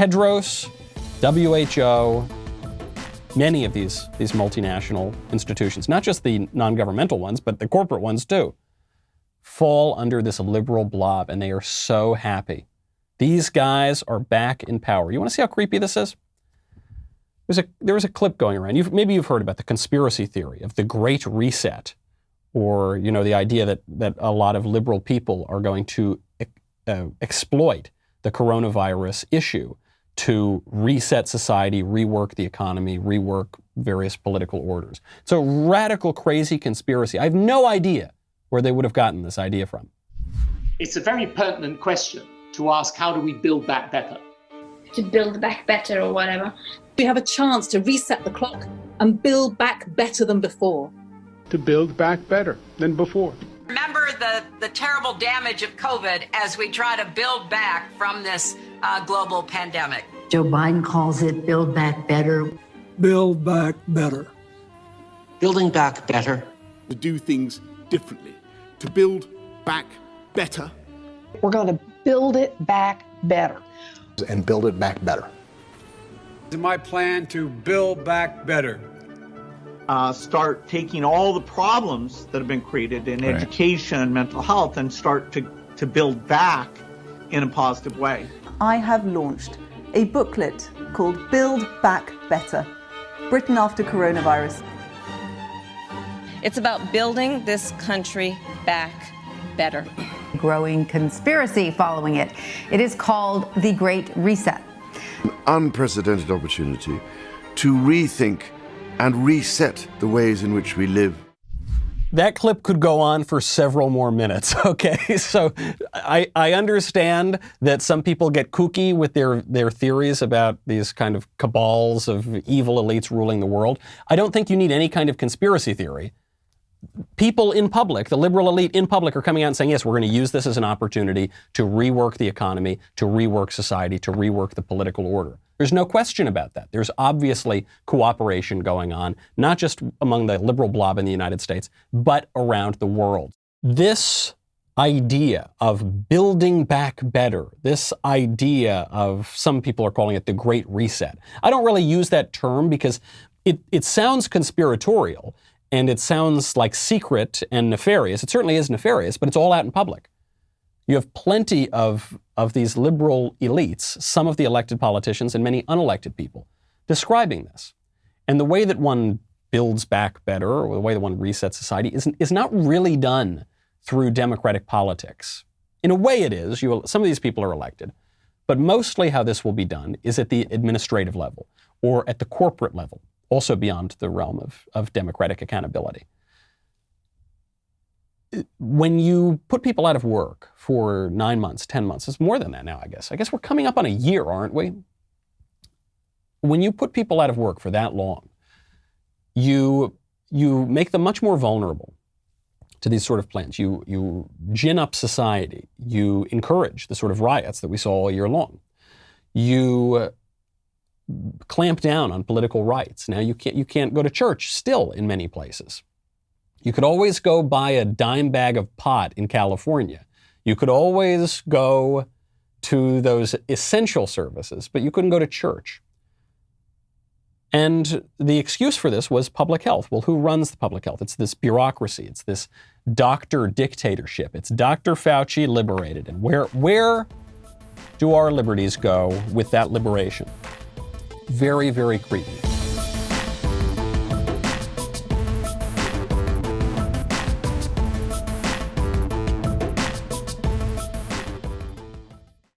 Tedros, WHO, many of these multinational institutions, not just the non-governmental ones, but the corporate ones too, fall under this liberal blob, and they are so happy. These guys are back in power. You want to see how creepy this is? There was a clip going around. Maybe you've heard about the conspiracy theory of the Great Reset, or the idea that a lot of liberal people are going to exploit the coronavirus issue to reset society, rework the economy, rework various political orders. It's a radical, crazy conspiracy. I have no idea where they would have gotten this idea from. It's a very pertinent question to ask, how do we build back better? To build back better or whatever. We have a chance to reset the clock and build back better than before. To build back better than before. Remember the terrible damage of COVID as we try to build back from this global pandemic. Joe Biden calls it build back better. Build back better. Building back better. To do things differently. To build back better. We're going to build it back better. And build it back better. It's my plan to build back better. Start taking all the problems that have been created in education and mental health and start to build back in a positive way. I have launched a booklet called Build Back Better, Britain After Coronavirus. It's about building this country back better. Growing conspiracy following it. It is called the Great Reset. An unprecedented opportunity to rethink and reset the ways in which we live. That clip could go on for several more minutes, okay? So I understand that some people get kooky with their theories about these kind of cabals of evil elites ruling the world. I don't think you need any kind of conspiracy theory. People in public, the liberal elite in public, are coming out and saying, yes, we're going to use this as an opportunity to rework the economy, to rework society, to rework the political order. There's no question about that. There's obviously cooperation going on, not just among the liberal blob in the United States, but around the world. This idea of building back better, this idea of, some people are calling it the Great Reset. I don't really use that term because it sounds conspiratorial. And it sounds like secret and nefarious. It certainly is nefarious, but it's all out in public. You have plenty of these liberal elites, some of the elected politicians and many unelected people, describing this. And the way that one builds back better, or the way that one resets society, is not really done through democratic politics. In a way it is. Some of these people are elected. But mostly how this will be done is at the administrative level or at the corporate level, also beyond the realm of democratic accountability. When you put people out of work for 9 months, 10 months, it's more than that now, I guess. I guess we're coming up on a year, aren't we? When you put people out of work for that long, you make them much more vulnerable to these sort of plans. You gin up society. You encourage the sort of riots that we saw all year long. You clamp down on political rights. Now you can't go to church still in many places. You could always go buy a dime bag of pot in California. You could always go to those essential services, but you couldn't go to church. And the excuse for this was public health. Well, who runs the public health? It's this bureaucracy. It's this doctor dictatorship. It's Dr. Fauci liberated. And where do our liberties go with that liberation? Very, very creepy.